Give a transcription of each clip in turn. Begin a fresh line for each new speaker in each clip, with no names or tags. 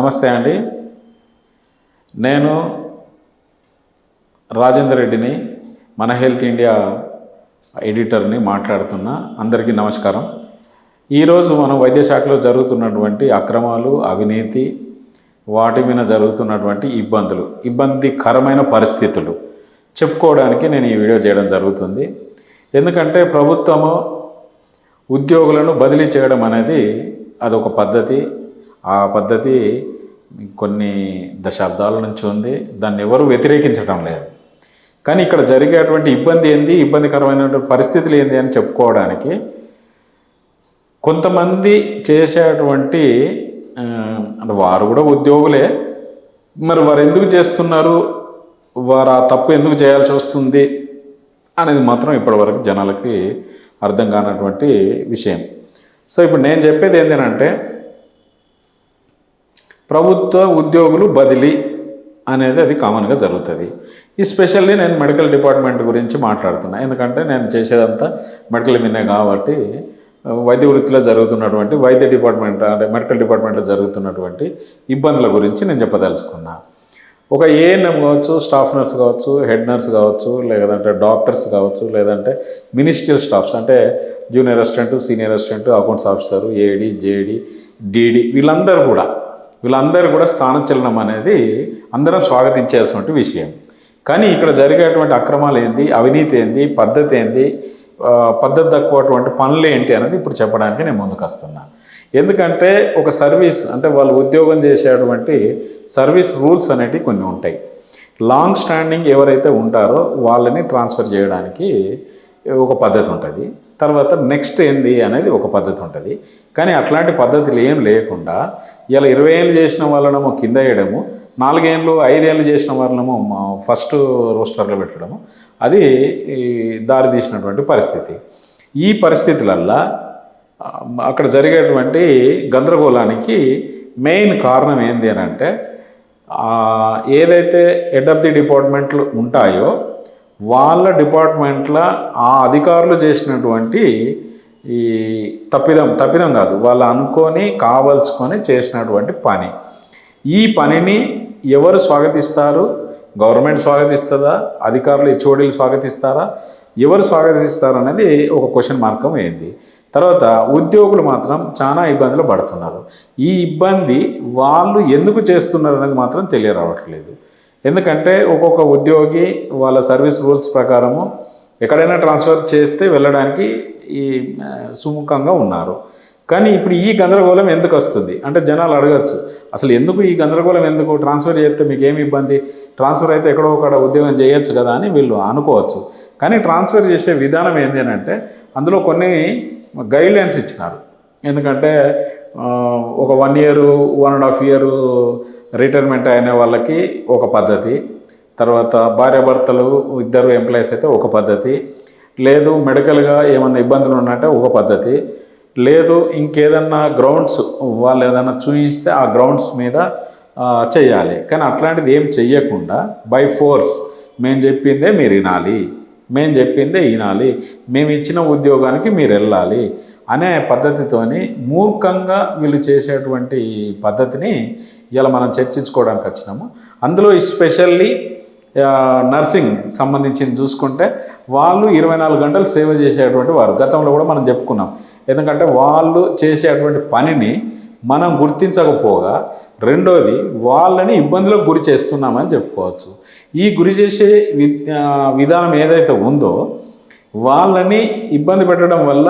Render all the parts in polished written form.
నమస్తే అండి. నేను రాజేందర్ రెడ్డిని, మన హెల్త్ ఇండియా ఎడిటర్ని మాట్లాడుతున్నా. అందరికీ నమస్కారం. ఈరోజు మనం వైద్యశాఖలో జరుగుతున్నటువంటి అక్రమాలు, అవినీతి, వాటి మీద జరుగుతున్నటువంటి ఇబ్బందికరమైన పరిస్థితులు చెప్పుకోవడానికి నేను ఈ వీడియో చేయడం జరుగుతుంది. ఎందుకంటే ప్రభుత్వము ఉద్యోగులను బదిలీ చేయడం అనేది అదొక పద్ధతి. ఆ పద్ధతి కొన్ని దశాబ్దాల నుంచి ఉంది. దాన్ని ఎవరు వ్యతిరేకించడం లేదు. కానీ ఇక్కడ జరిగేటువంటి ఇబ్బంది ఏంది, ఇబ్బందికరమైనటువంటి పరిస్థితులు ఏంది అని చెప్పుకోవడానికి కొంతమంది చేసేటువంటి అంటే వారు కూడా ఉద్యోగులే, మరి వారు ఎందుకు చేస్తున్నారు, వారు ఆ తప్పు ఎందుకు చేయాల్సి వస్తుంది అనేది మాత్రం ఇప్పటివరకు జనాలకి అర్థం కానటువంటి విషయం. సో ఇప్పుడు నేను చెప్పేది ఏంటంటే, ప్రభుత్వ ఉద్యోగులు బదిలీ అనేది అది కామన్గా జరుగుతుంది. ఎస్పెషల్లీ నేను మెడికల్ డిపార్ట్మెంట్ గురించి మాట్లాడుతున్నా. ఎందుకంటే నేను చేసేదంతా మెడికల్ మీదే కాబట్టి వైద్య వృత్తిలో జరుగుతున్నటువంటి వైద్య డిపార్ట్మెంట్ అంటే మెడికల్ డిపార్ట్మెంట్లో జరుగుతున్నటువంటి ఇబ్బందుల గురించి నేను చెప్పదలుచుకున్నా. ఒక ఏఎన్ఎం కావచ్చు, స్టాఫ్ నర్స్ కావచ్చు, హెడ్ నర్స్ కావచ్చు, లేదంటే డాక్టర్స్ కావచ్చు, లేదంటే మినిస్ట్రియల్ స్టాఫ్స్ అంటే junior assistant, senior assistant, accounts officer, AD, JD, DD వీళ్ళందరూ కూడా స్థానచలనం అనేది అందరం స్వాగతించేటువంటి విషయం. కానీ ఇక్కడ జరిగేటువంటి అక్రమాలు ఏంది, అవినీతి ఏంది, పద్ధతి ఏంది, పద్ధతి తక్కువటువంటి పనులు ఏంటి అనేది ఇప్పుడు చెప్పడానికి నేను ముందుకు వస్తున్నా. ఎందుకంటే ఒక సర్వీస్ అంటే వాళ్ళు ఉద్యోగం చేసేటువంటి సర్వీస్ రూల్స్ అనేటివి కొన్ని ఉంటాయి. లాంగ్ స్టాండింగ్ ఎవరైతే ఉంటారో వాళ్ళని ట్రాన్స్ఫర్ చేయడానికి ఒక పద్ధతి ఉంటుంది. తర్వాత నెక్స్ట్ ఏంది అనేది ఒక పద్ధతి ఉంటుంది. కానీ అట్లాంటి పద్ధతులు ఏం లేకుండా ఇలా 20 ఏళ్ళు చేసిన వాళ్ళనేమో కింద వేయడము, 4 ఏళ్ళు 5 ఏళ్ళు చేసిన వాళ్ళనేమో ఫస్ట్ రోస్టర్లో పెట్టడము, అది దారి తీసినటువంటి పరిస్థితి. ఈ పరిస్థితులల్లో అక్కడ జరిగేటువంటి గందరగోళానికి మెయిన్ కారణం ఏంది అని అంటే, ఏదైతే హెడ్ ఆఫ్ ది డిపార్ట్మెంట్లు ఉంటాయో వాళ్ళ డిపార్ట్మెంట్లో ఆ అధికారులు చేసినటువంటి ఈ తప్పిదం కాదు, వాళ్ళు అనుకొని కావలసుకొని చేసినటువంటి పని. ఈ పనిని ఎవరు స్వాగతిస్తారు? గవర్నమెంట్ స్వాగతిస్తుందా? అధికారులు హెచ్ఓడీలు స్వాగతిస్తారా? ఎవరు స్వాగతిస్తారు అనేది ఒక క్వశ్చన్ మార్కం అయింది. తర్వాత ఉద్యోగులు మాత్రం చాలా ఇబ్బందులు పడుతున్నారు. ఈ ఇబ్బంది వాళ్ళు ఎందుకు చేస్తున్నారు అనేది మాత్రం తెలియరావట్లేదు. ఎందుకంటే ఒక్కొక్క ఉద్యోగి వాళ్ళ సర్వీస్ రూల్స్ ప్రకారము ఎక్కడైనా ట్రాన్స్ఫర్ చేస్తే వెళ్ళడానికి ఈ సుముఖంగా ఉన్నారు. కానీ ఇప్పుడు ఈ గందరగోళం ఎందుకు వస్తుంది అంటే జనాలు అడగచ్చు, అసలు ఎందుకు ఈ గందరగోళం, ఎందుకు ట్రాన్స్ఫర్ చేస్తే మీకు ఏమి ఇబ్బంది, ట్రాన్స్ఫర్ అయితే ఎక్కడో ఒకడ ఉద్యోగం చేయొచ్చు కదా అని వీళ్ళు అనుకోవచ్చు. కానీ ట్రాన్స్ఫర్ చేసే విధానం ఏంటి అని అంటే అందులో కొన్ని గైడ్లైన్స్ ఇచ్చినారు. ఎందుకంటే ఒక 1 ఇయర్ 1.5 ఇయర్ రిటైర్మెంట్ అయిన వాళ్ళకి ఒక పద్ధతి, తర్వాత భార్యాభర్తలు ఇద్దరు ఎంప్లాయీస్ అయితే ఒక పద్ధతి, లేదు మెడికల్గా ఏమన్నా ఇబ్బందులు ఉన్నట్టే ఒక పద్ధతి, లేదు ఇంకేదన్నా గ్రౌండ్స్ వాళ్ళు ఏదైనా చూపిస్తే ఆ గ్రౌండ్స్ మీద చేయాలి. కానీ అట్లాంటిది ఏం చెయ్యకుండా బై ఫోర్స్ మేము చెప్పిందే మీరు వినాలి, మేము ఇచ్చిన ఉద్యోగానికి మీరు వెళ్ళాలి అనే పద్ధతితోని మూర్ఖంగా వీళ్ళు చేసేటువంటి పద్ధతిని ఇలా మనం చర్చించుకోవడానికి వచ్చినాము. అందులో ఎస్పెషల్లీ నర్సింగ్ సంబంధించింది చూసుకుంటే వాళ్ళు 24 గంటలు సేవ చేసేటువంటి వారు. గతంలో కూడా మనం చెప్పుకున్నాం. ఎందుకంటే వాళ్ళు చేసేటువంటి పనిని మనం గుర్తించకపోగా, రెండోది వాళ్ళని ఇబ్బందులకు గురి చేస్తున్నామని చెప్పుకోవచ్చు. ఈ గురి చేసే విధానం ఏదైతే ఉందో వాళ్ళని ఇబ్బంది పెట్టడం వల్ల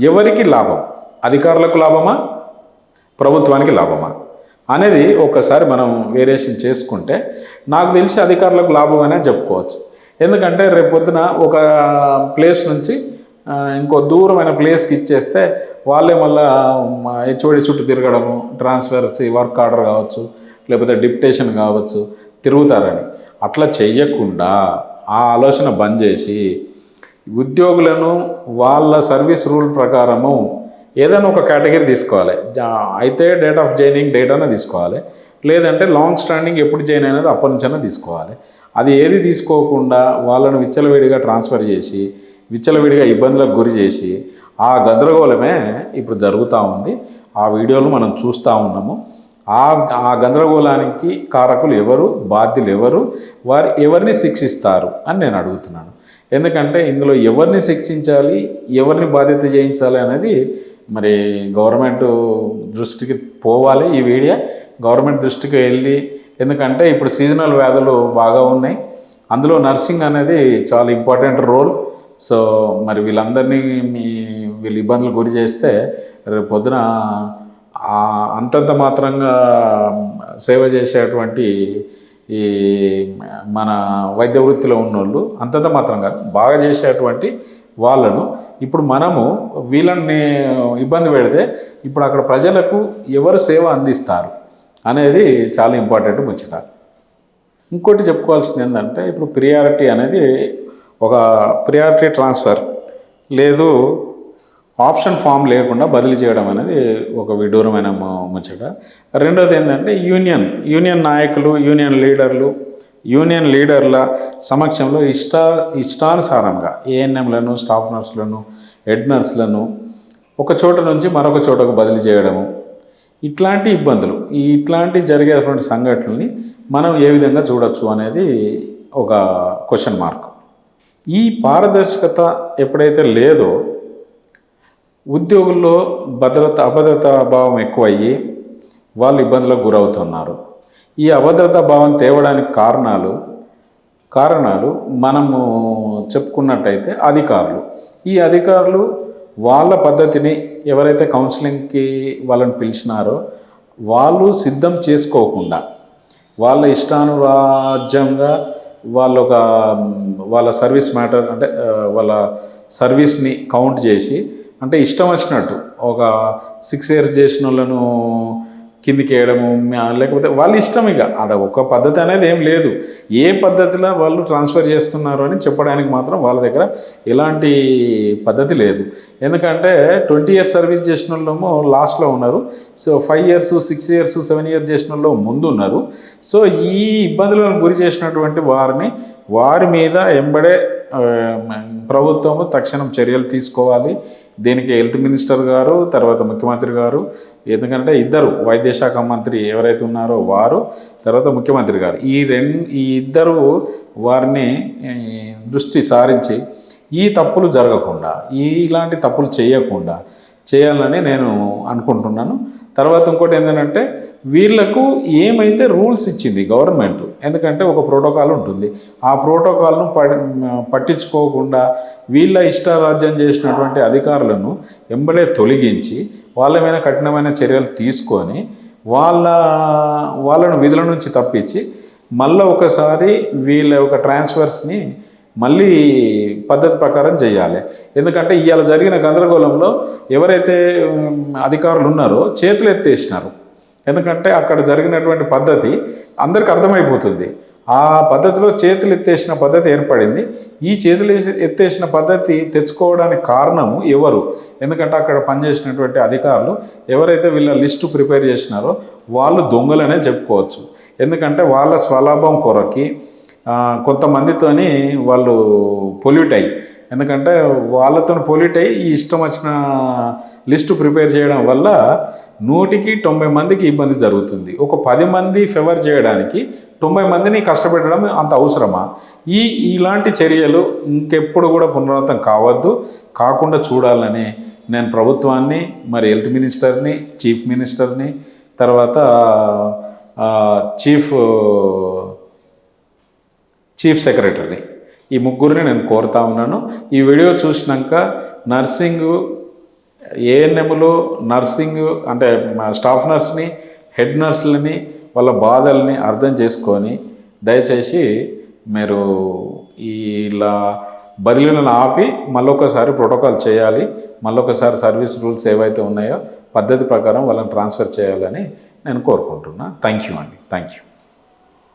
ఎవరికి లాభం? అధికారులకు లాభమా, ప్రభుత్వానికి లాభమా అనేది ఒక్కసారి మనం వేరియేషన్ చేసుకుంటే నాకు తెలిసి అధికారులకు లాభమనే చెప్పుకోవచ్చు. ఎందుకంటే రేపొద్దున ఒక ప్లేస్ నుంచి ఇంకో దూరమైన ప్లేస్కి ఇచ్చేస్తే వాళ్ళే మళ్ళీ హెచ్ఓడి చుట్టూ తిరగడము, ట్రాన్స్ఫర్స్ వర్క్ ఆర్డర్ కావచ్చు, లేకపోతే డిప్యుటేషన్ కావచ్చు, తిరుగుతారని. అట్లా చెయ్యకుండా ఆ ఆలోచన బంద్ చేసి ఉద్యోగులను వాళ్ళ సర్వీస్ రూల్ ప్రకారము ఏదైనా ఒక కేటగిరీ తీసుకోవాలి. అయితే డేట్ ఆఫ్ జాయినింగ్ డేట్ అనే తీసుకోవాలి, లేదంటే లాంగ్ స్టాండింగ్ ఎప్పుడు జాయిన్ అయినది అప్పటి నుంచైనా తీసుకోవాలి. అది ఏది తీసుకోకుండా వాళ్ళను విచ్చలవిడిగా ట్రాన్స్ఫర్ చేసి విచ్చలవిడిగా ఇబ్బందులకు గురి చేసి ఆ గందరగోళమే ఇప్పుడు జరుగుతూ ఉంది. ఆ వీడియోలు మనం చూస్తూ ఉన్నాము. ఆ గందరగోళానికి కారకులు ఎవరు, బాధ్యులు ఎవరు, వారు ఎవరిని శిక్షిస్తారు అని నేను అడుగుతున్నాను. ఎందుకంటే ఇందులో ఎవరిని శిక్షించాలి, ఎవరిని బాధ్యత చేయించాలి అనేది మరి గవర్నమెంట్ దృష్టికి పోవాలి. ఈ వీడియో గవర్నమెంట్ దృష్టికి వెళ్ళి, ఎందుకంటే ఇప్పుడు సీజనల్ వ్యాధులు బాగా ఉన్నాయి, అందులో నర్సింగ్ అనేది చాలా ఇంపార్టెంట్ రోల్. సో మరి వీళ్ళందరినీ వీళ్ళు ఇబ్బందులు గురి చేస్తే రేపు పొద్దున అంతంత మాత్రంగా సేవ చేసేటువంటి ఈ మన వైద్య వృత్తిలో ఉన్నోళ్ళు అంతంత మాత్రంగా బాగా చేసేటువంటి వాళ్ళను ఇప్పుడు మనము వీళ్ళని ఇబ్బంది పెడితే ఇప్పుడు అక్కడ ప్రజలకు ఎవరు సేవ అందిస్తారు అనేది చాలా ఇంపార్టెంట్ ముచ్చట. ఇంకోటి చెప్పుకోవాల్సింది ఏంటంటే ఇప్పుడు ప్రియారిటీ అనేది ఒక ప్రియారిటీ ట్రాన్స్ఫర్ లేదు, ఆప్షన్ ఫామ్ లేకుండా బదిలీ చేయడం అనేది ఒక విడ్డూరమైన ముచ్చట. రెండోది ఏంటంటే యూనియన్ నాయకులు, యూనియన్ లీడర్ల సమక్షంలో ఇష్టానుసారంగా ఏఎన్ఎంలను, స్టాఫ్ నర్సులను, హెడ్ నర్సులను ఒక చోట నుంచి మరొక చోటకు బదిలీ చేయడము, ఇట్లాంటి ఇబ్బందులు, ఇట్లాంటి జరిగేటువంటి సంఘటనల్ని మనం ఏ విధంగా చూడొచ్చు అనేది ఒక క్వశ్చన్ మార్క్. ఈ పారదర్శకత ఎప్పుడైతే లేదో ఉద్యోగుల్లో అభద్రతా భావం ఎక్కువయ్యి వాళ్ళు ఇబ్బందులకు గురవుతున్నారు. ఈ అభద్రతా భావం తేవడానికి కారణాలు మనము చెప్పుకున్నట్టయితే ఈ అధికారులు వాళ్ళ పద్ధతిని ఎవరైతే కౌన్సిలింగ్కి వాళ్ళని పిలిచినారో వాళ్ళు సిద్ధం చేసుకోకుండా వాళ్ళ ఇష్టానురాజ్యంగా వాళ్ళ సర్వీస్ మ్యాటర్ అంటే వాళ్ళ సర్వీస్ని కౌంట్ చేసి అంటే ఇష్టం వచ్చినట్టు ఒక 6 years చేసిన వాళ్ళను కిందికి వేయడము, లేకపోతే వాళ్ళ ఇష్టం. ఇక అక్కడ ఒక పద్ధతి అనేది ఏం లేదు, ఏ పద్ధతిలో వాళ్ళు ట్రాన్స్ఫర్ చేస్తున్నారు అని చెప్పడానికి మాత్రం వాళ్ళ దగ్గర ఎలాంటి పద్ధతి లేదు. ఎందుకంటే 20 years సర్వీస్ చేసిన వాళ్ళేమో లాస్ట్లో ఉన్నారు, సో 5 years 6 years 7 years చేసిన వాళ్ళు ముందు ఉన్నారు. సో ఈ ఇబ్బందులను గురి చేసినటువంటి వారి మీద ఎంబడే ప్రభుత్వము తక్షణం చర్యలు తీసుకోవాలి. దీనికి హెల్త్ మినిస్టర్ గారు, తర్వాత ముఖ్యమంత్రి గారు, ఎందుకంటే ఇద్దరు వైద్య శాఖ మంత్రి ఎవరైతే ఉన్నారో వారు, తర్వాత ముఖ్యమంత్రి గారు, ఈ ఇద్దరు వారిని దృష్టి సారించి ఈ తప్పులు జరగకుండా, ఇలాంటి తప్పులు చేయకుండా చేయాలని నేను అనుకుంటున్నాను. తర్వాత ఇంకోటి ఏంటంటే వీళ్లకు ఏమైతే రూల్స్ ఇచ్చింది గవర్నమెంట్, ఎందుకంటే ఒక ప్రోటోకాల్ ఉంటుంది, ఆ ప్రోటోకాల్ను పట్టించుకోకుండా వీళ్ళ ఇష్టారాజ్యం చేసినటువంటి అధికారులను ఎంబడే తొలగించి వాళ్ళ మీద కఠినమైన చర్యలు తీసుకొని వాళ్ళను విధుల నుంచి తప్పించి మళ్ళీ ఒకసారి వీళ్ళ యొక్క ట్రాన్స్ఫర్స్ని మళ్ళీ పద్ధతి ప్రకారం చేయాలి. ఎందుకంటే ఇవాళ జరిగిన గందరగోళంలో ఎవరైతే అధికారులు ఉన్నారో చేతులు ఎత్తేసినారు. ఎందుకంటే అక్కడ జరిగినటువంటి పద్ధతి అందరికి అర్థమైపోతుంది, ఆ పద్ధతిలో చేతులు ఎత్తేసిన పద్ధతి ఏర్పడింది. ఈ చేతులు ఎత్తేసిన పద్ధతి తెచ్చుకోవడానికి కారణము ఎవరు? ఎందుకంటే అక్కడ పనిచేసినటువంటి అధికారులు ఎవరైతే వీళ్ళ లిస్టు ప్రిపేర్ చేసినారో వాళ్ళు దొంగలనే చెప్పుకోవచ్చు. ఎందుకంటే వాళ్ళ స్వలాభం కొరకి కొంతమందితోని వాళ్ళు పొల్యూట్ అయ్యి, ఎందుకంటే వాళ్ళతో పొల్యూట్ అయ్యి ఈ ఇష్టం వచ్చిన లిస్టు ప్రిపేర్ చేయడం వల్ల 100కి 90 మందికి ఇబ్బంది జరుగుతుంది. ఒక 10 మంది ఫేవర్ చేయడానికి 90 మందిని కష్టపెట్టడం అంత అవసరమా? ఇలాంటి చర్యలు ఇంకెప్పుడు కూడా పునరావృతం కాకుండా చూడాలని నేను ప్రభుత్వాన్ని, మరి హెల్త్ మినిస్టర్ని, చీఫ్ మినిస్టర్ని, తర్వాత చీఫ్ సెక్రటరీని, ఈ ముగ్గురిని నేను కోరుతా ఉన్నాను. ఈ వీడియో చూసినాక నర్సింగు, ఏఎన్ఎంలు, నర్సింగ్ అంటే స్టాఫ్ నర్స్ని, హెడ్ నర్సులని వాళ్ళ బాధల్ని అర్థం చేసుకొని దయచేసి మీరు ఇలా బదిలీలను ఆపి మళ్ళొకసారి ప్రోటోకాల్ చేయాలి, మళ్ళొకసారి సర్వీస్ రూల్స్ ఏవైతే ఉన్నాయో పద్ధతి ప్రకారం వాళ్ళని ట్రాన్స్ఫర్ చేయాలని నేను కోరుకుంటున్నా. థ్యాంక్ యూ అండి, థ్యాంక్ యూ.